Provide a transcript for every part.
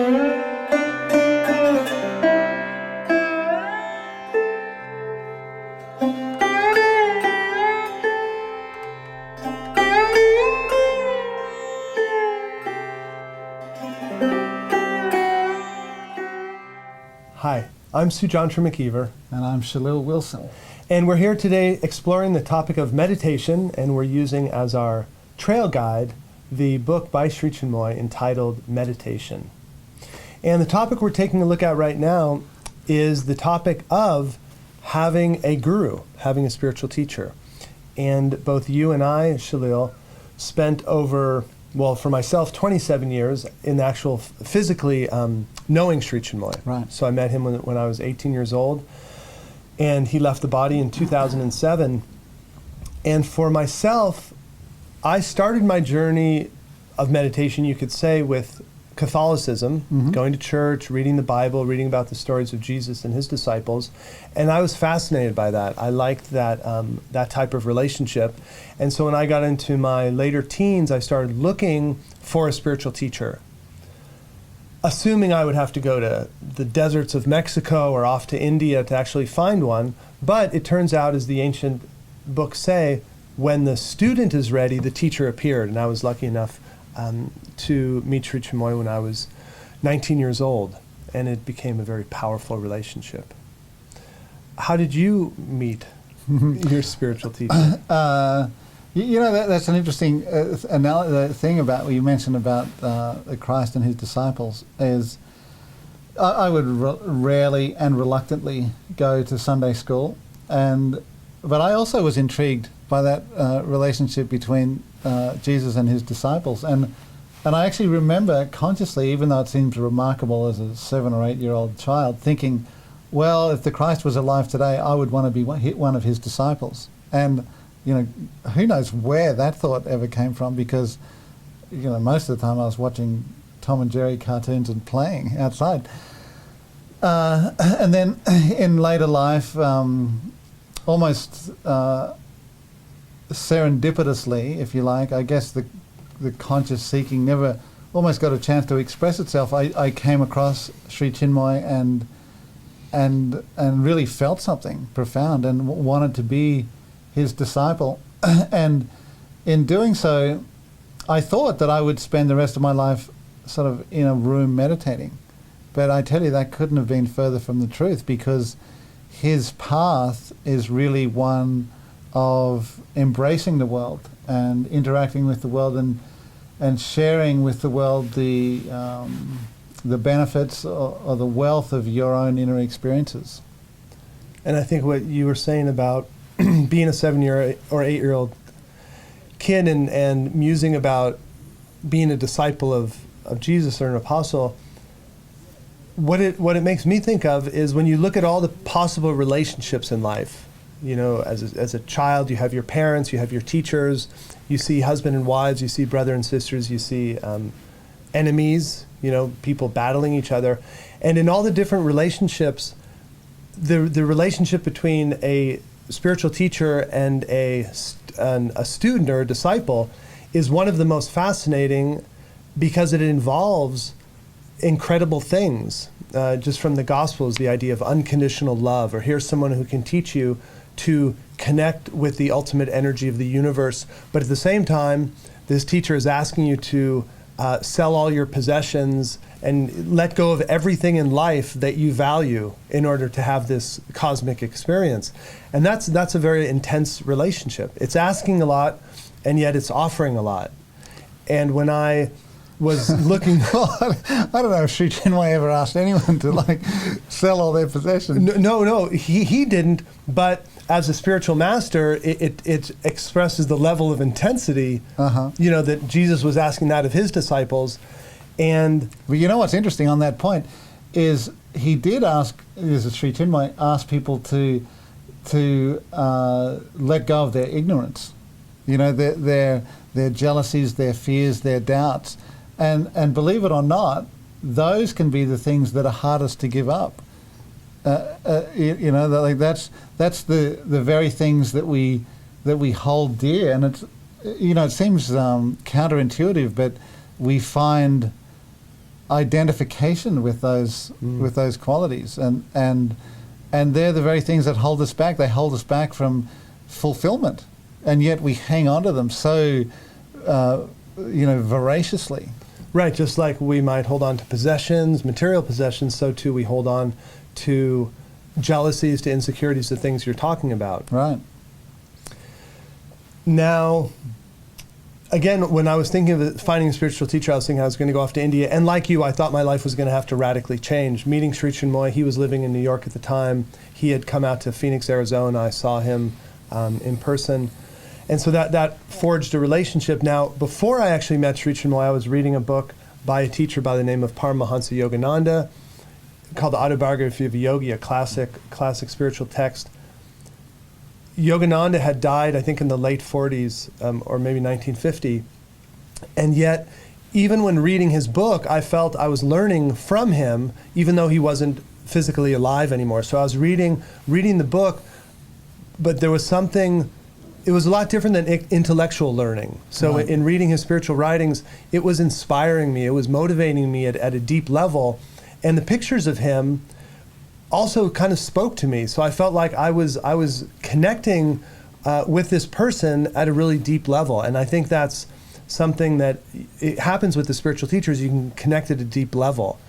Hi, I'm Sujantra McKeever. And I'm Shalil Wilson. And we're here today exploring the topic of meditation, and we're using as our trail guide the book by Sri Chinmoy entitled Meditation. And the topic we're taking a look at right now is the topic of having a guru, having a spiritual teacher. And both you and I, Shalil, spent over, well, for myself, 27 years in the actual physically knowing Sri Chinmoy. Right. So I met him when I was 18 years old, and he left the body in 2007. And for myself, I started my journey of meditation, you could say, with Catholicism, going to church, reading the Bible, reading about the stories of Jesus and his disciples, and I was fascinated by that. I liked that that type of relationship, and so when I got into my later teens, I started looking for a spiritual teacher, assuming I would have to go to the deserts of Mexico or off to India to actually find one. But it turns out, as the ancient books say, when the student is ready, the teacher appeared, and I was lucky enough to meet Sri Chinmoy when I was 19 years old, and it became a very powerful relationship. How did you meet your spiritual teacher? That's an interesting thing about what you mentioned about Christ and his disciples. Is I would rarely and reluctantly go to Sunday school, but I also was intrigued by that relationship between Jesus and his disciples, and I actually remember consciously, even though it seems remarkable as a 7 or 8 year old child, thinking, well, if the Christ was alive today, I would want to be one of his disciples. And who knows where that thought ever came from, because most of the time I was watching Tom and Jerry cartoons and playing outside. And then in later life, almost serendipitously, if you like, I guess the conscious seeking never almost got a chance to express itself. I came across Sri Chinmoy and really felt something profound and wanted to be his disciple. And in doing so, I thought that I would spend the rest of my life sort of in a room meditating. But I tell you, that couldn't have been further from the truth, because his path is really one of embracing the world and interacting with the world and sharing with the world the benefits or the wealth of your own inner experiences. And I think what you were saying about being a 7-year or 8-year-old kid and musing about being a disciple of Jesus or an apostle, what it makes me think of is when you look at all the possible relationships in life. As a child, you have your parents, you have your teachers, you see husband and wives, you see brother and sisters, you see enemies, people battling each other. And in all the different relationships, the relationship between a spiritual teacher and a student or a disciple is one of the most fascinating, because it involves incredible things. Just from the Gospels, the idea of unconditional love, or here's someone who can teach you to connect with the ultimate energy of the universe. But at the same time, this teacher is asking you to sell all your possessions and let go of everything in life that you value in order to have this cosmic experience. And that's a very intense relationship. It's asking a lot, and yet it's offering a lot. And when I was looking... I don't know if Sri Chinmoy ever asked anyone to sell all their possessions. No, he didn't. But as a spiritual master, it expresses the level of intensity, that Jesus was asking that of his disciples. And well, you know what's interesting on that point is he did ask, Sri Chinmoy asked people to let go of their ignorance, their jealousies, their fears, their doubts. And believe it or not, those can be the things that are hardest to give up. That's the very things that we hold dear. And it's it seems counterintuitive, but we find identification with those qualities, and they're the very things that hold us back. They hold us back from fulfillment, and yet we hang on to them so voraciously. Right, just like we might hold on to possessions, material possessions, so too we hold on to jealousies, to insecurities, to things you're talking about. Right. Now, again, when I was thinking of finding a spiritual teacher, I was thinking I was going to go off to India. And like you, I thought my life was going to have to radically change. Meeting Sri Chinmoy, he was living in New York at the time. He had come out to Phoenix, Arizona. I saw him in person. And so that forged a relationship. Now, before I actually met Sri Chinmoy, I was reading a book by a teacher by the name of Paramahansa Yogananda called The Autobiography of a Yogi, a classic spiritual text. Yogananda had died, I think, in the late 40s, or maybe 1950. And yet, even when reading his book, I felt I was learning from him, even though he wasn't physically alive anymore. So I was reading the book, but there was something, it was a lot different than intellectual learning. So Right. in reading his spiritual writings, it was inspiring me, it was motivating me at a deep level. And the pictures of him also kind of spoke to me. So I felt like I was connecting with this person at a really deep level. And I think that's something that it happens with the spiritual teachers. You can connect at a deep level.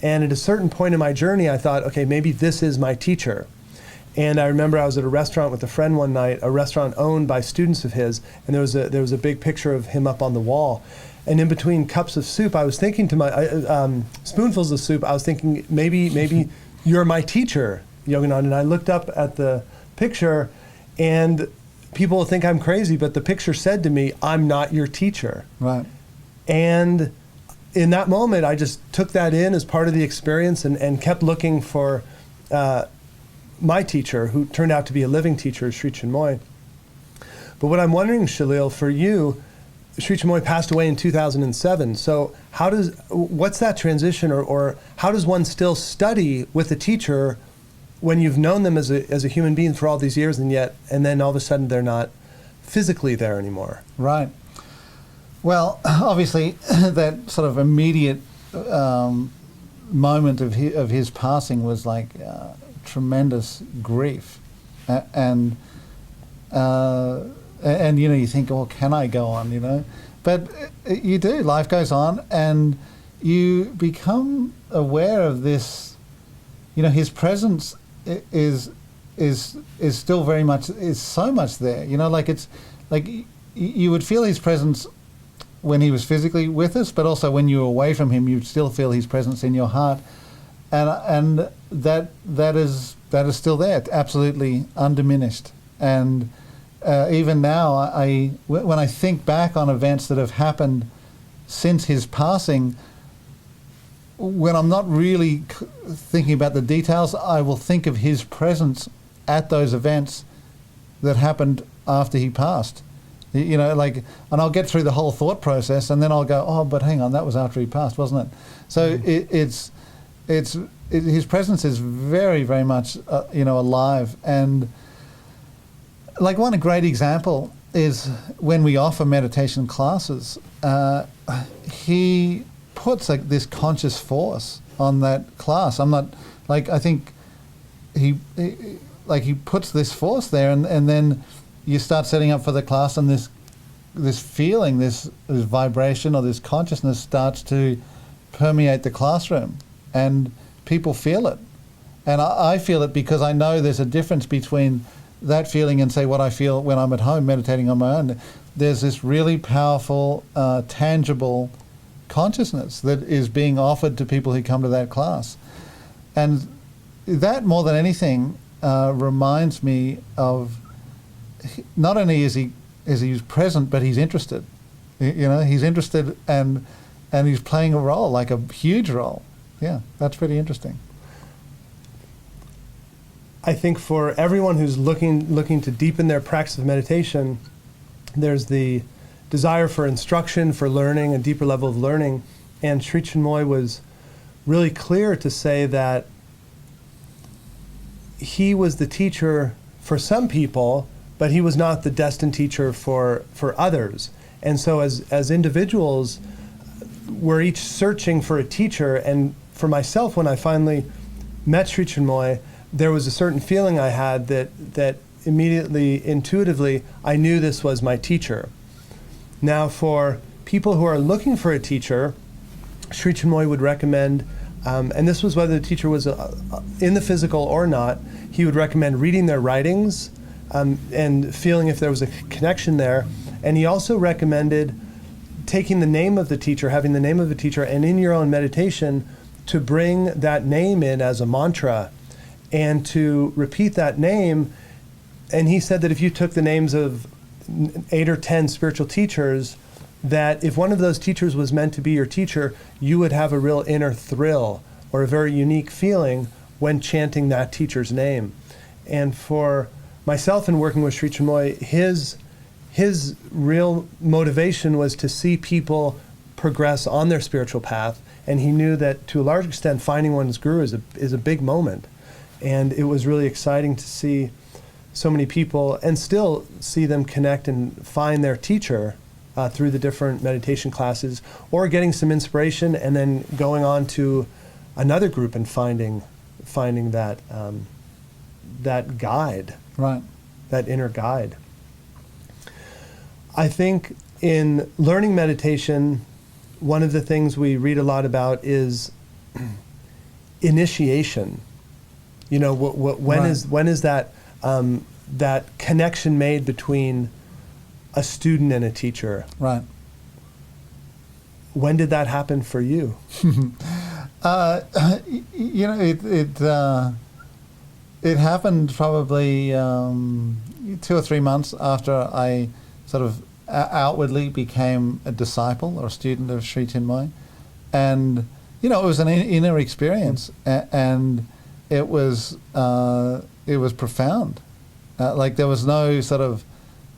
And at a certain point in my journey, I thought, okay, maybe this is my teacher. And I remember I was at a restaurant with a friend one night, a restaurant owned by students of his, and there was a big picture of him up on the wall. And in between cups of soup, I was thinking to my spoonfuls of soup, I was thinking, maybe you're my teacher, Yogananda. And I looked up at the picture, and people will think I'm crazy, but the picture said to me, I'm not your teacher. Right. And in that moment, I just took that in as part of the experience and kept looking for my teacher, who turned out to be a living teacher, Sri Chinmoy. But what I'm wondering, Shalil, for you, Sri Chinmoy passed away in 2007. So what's that transition, or how does one still study with a teacher when you've known them as a human being for all these years, and then all of a sudden they're not physically there anymore? Right. Well, obviously, that sort of immediate moment of his passing was like tremendous grief, and you think, oh, can I go on, But you do. Life goes on, and you become aware of this. His presence is still very much, is so much there. Like it's like you would feel his presence when he was physically with us, but also when you were away from him, you'd still feel his presence in your heart, and that is still there, absolutely undiminished. And even now, when I think back on events that have happened since his passing, when I'm not really thinking about the details, I will think of his presence at those events that happened after he passed. And I'll get through the whole thought process, and then I'll go, oh, but hang on, that was after he passed, wasn't it? So his presence is very, very much, alive. And like one great example is when we offer meditation classes, he puts this conscious force on that class. I think he puts this force there, and then you start setting up for the class, and this feeling, this vibration or this consciousness starts to permeate the classroom, and people feel it. And I feel it because I know there's a difference between that feeling and, say, what I feel when I'm at home meditating on my own. There's this really powerful, tangible consciousness that is being offered to people who come to that class. And that, more than anything, reminds me of not only is he present, but he's interested. He's interested, and he's playing a role, like a huge role. Yeah, that's pretty interesting. I think for everyone who's looking to deepen their practice of meditation, there's the desire for instruction, for learning, a deeper level of learning. And Sri Chinmoy was really clear to say that he was the teacher for some people, but he was not the destined teacher for others. And so as individuals, we're each searching for a teacher. And for myself, when I finally met Sri Chinmoy, there was a certain feeling I had that immediately, intuitively, I knew this was my teacher. Now, for people who are looking for a teacher, Sri Chinmoy would recommend, and this was whether the teacher was in the physical or not, he would recommend reading their writings and feeling if there was a connection there. And he also recommended taking the name of the teacher, having the name of the teacher, and in your own meditation to bring that name in as a mantra and to repeat that name. And he said that if you took the names of 8 or 10 spiritual teachers, that if one of those teachers was meant to be your teacher, you would have a real inner thrill or a very unique feeling when chanting that teacher's name. And for myself in working with Sri Chinmoy, his real motivation was to see people progress on their spiritual path, and he knew that to a large extent finding one's guru is a big moment. And it was really exciting to see so many people and still see them connect and find their teacher through the different meditation classes, or getting some inspiration and then going on to another group and finding that that guide, Right. that inner guide. I think in learning meditation, one of the things we read a lot about is initiation. You know, when Right. is that that connection made between a student and a teacher? Right. When did that happen for you? You know, it happened probably 2 or 3 months after I sort of outwardly became a disciple or a student of Sri Chinmoy, and you know, it was an inner experience, and it was profound. Like there was no sort of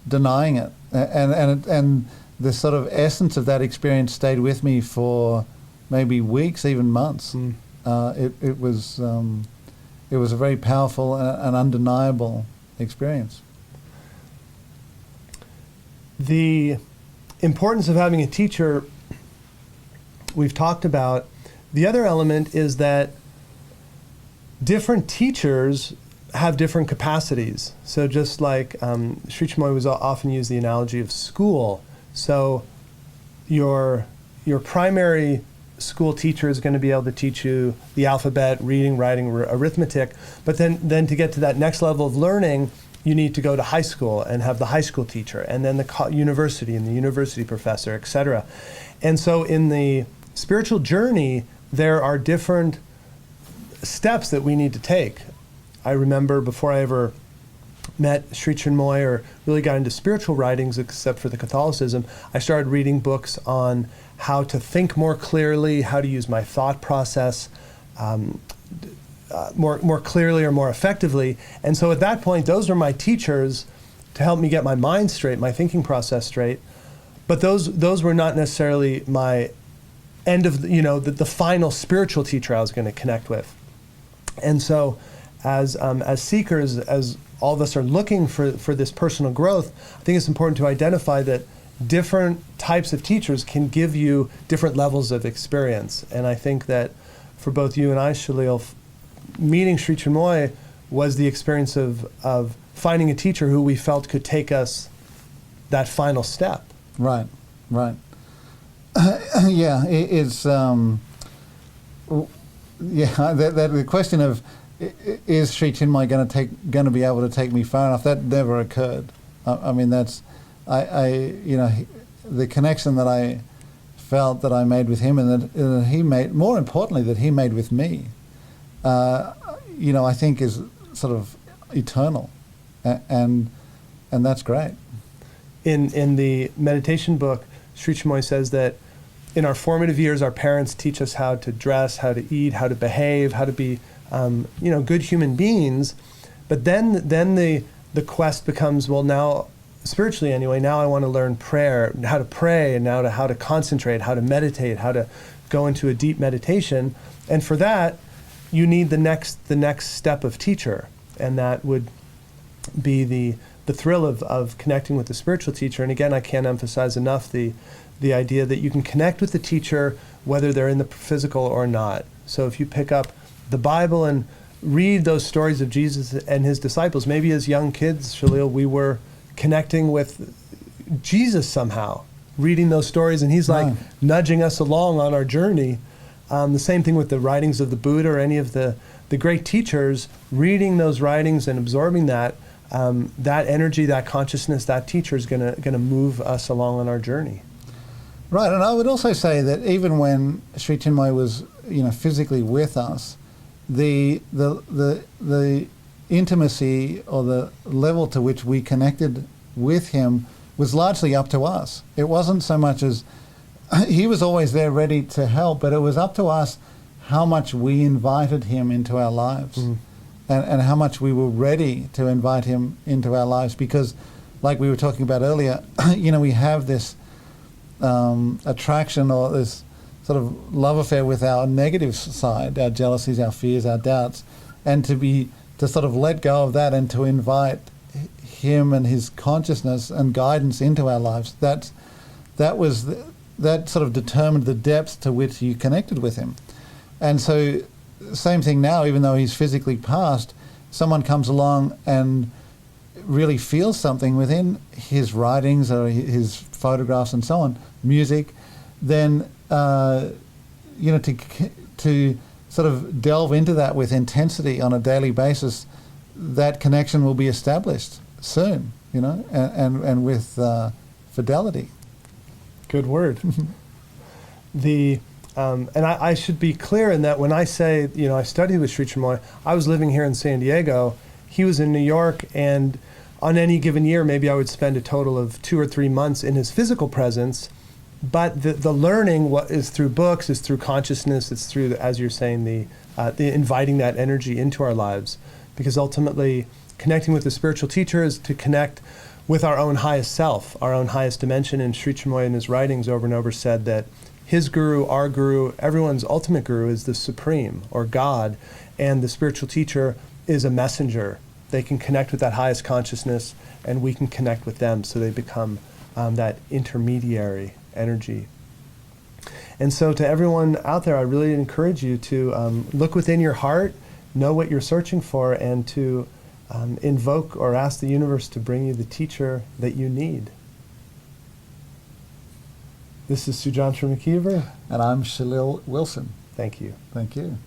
denying it, and the sort of essence of that experience stayed with me for maybe weeks, even months. It was a very powerful and undeniable experience. The importance of having a teacher, we've talked about. The other element is that different teachers have different capacities. So just like Sri Chinmoy was often used the analogy of school. So your primary school teacher is going to be able to teach you the alphabet, reading, writing, arithmetic. But then to get to that next level of learning, you need to go to high school and have the high school teacher, and then the university and the university professor, etc. And so in the spiritual journey, there are different steps that we need to take. I remember before I ever met Sri Chinmoy or really got into spiritual writings, except for the Catholicism, I started reading books on how to think more clearly, how to use my thought process more clearly or more effectively. And so at that point, those were my teachers to help me get my mind straight, my thinking process straight. But those were not necessarily my end of, the final spiritual teacher I was going to connect with. And so as seekers, as all of us are looking for this personal growth, I think it's important to identify that different types of teachers can give you different levels of experience. And I think that for both you and I, Shalil, meeting Sri Chinmoy was the experience of finding a teacher who we felt could take us that final step. Right. Yeah, it's the question of is Sri Chinmoy going to be able to take me far enough? That never occurred. I mean, that's the connection that I felt that I made with him, and that he made, more importantly, that he made with me. I think is sort of eternal, and that's great. In the meditation book, Sri Chinmoy says that in our formative years, our parents teach us how to dress, how to eat, how to behave, how to be, good human beings. But then the quest becomes, well, now, spiritually anyway, now I want to learn prayer, how to pray, and now how to concentrate, how to meditate, how to go into a deep meditation. And for that, you need the next step of teacher, and that would be the thrill of connecting with the spiritual teacher. And again, I can't emphasize enough the the idea that you can connect with the teacher whether they're in the physical or not. So if you pick up the Bible and read those stories of Jesus and his disciples, maybe as young kids, Shalil, we were connecting with Jesus somehow, reading those stories, and he's like nudging us along on our journey. The same thing with the writings of the Buddha or any of the great teachers, reading those writings and absorbing that, that energy, that consciousness, that teacher is gonna move us along on our journey. Right, and I would also say that even when Sri Chinmoy was, physically with us, the intimacy or the level to which we connected with him was largely up to us. It wasn't so much as he was always there ready to help, but it was up to us how much we invited him into our lives, and how much we were ready to invite him into our lives. Because, like we were talking about earlier, we have this attraction or this sort of love affair with our negative side, our jealousies, our fears, our doubts, and to sort of let go of that and to invite him and his consciousness and guidance into our lives. That sort of determined the depth to which you connected with him. And so, same thing now, even though he's physically passed, someone comes along and really feels something within his writings or his photographs and so on, music, then to sort of delve into that with intensity on a daily basis, that connection will be established soon, and with fidelity. Good word. And I should be clear in that when I say, I studied with Sri Chinmoy, I was living here in San Diego, he was in New York, and on any given year, maybe I would spend a total of 2 or 3 months in his physical presence, but the learning is through books, is through consciousness, it's through, as you're saying, the inviting that energy into our lives, because ultimately connecting with the spiritual teacher is to connect with our own highest self, our own highest dimension. And Sri Chinmoy in his writings over and over said that his guru, our guru, everyone's ultimate guru is the Supreme, or God, and the spiritual teacher is a messenger. They can connect with that highest consciousness, and we can connect with them, so they become that intermediary energy. And so to everyone out there, I really encourage you to look within your heart, know what you're searching for, and to invoke or ask the universe to bring you the teacher that you need. This is Sujantra McKeever. And I'm Shalil Wilson. Thank you. Thank you.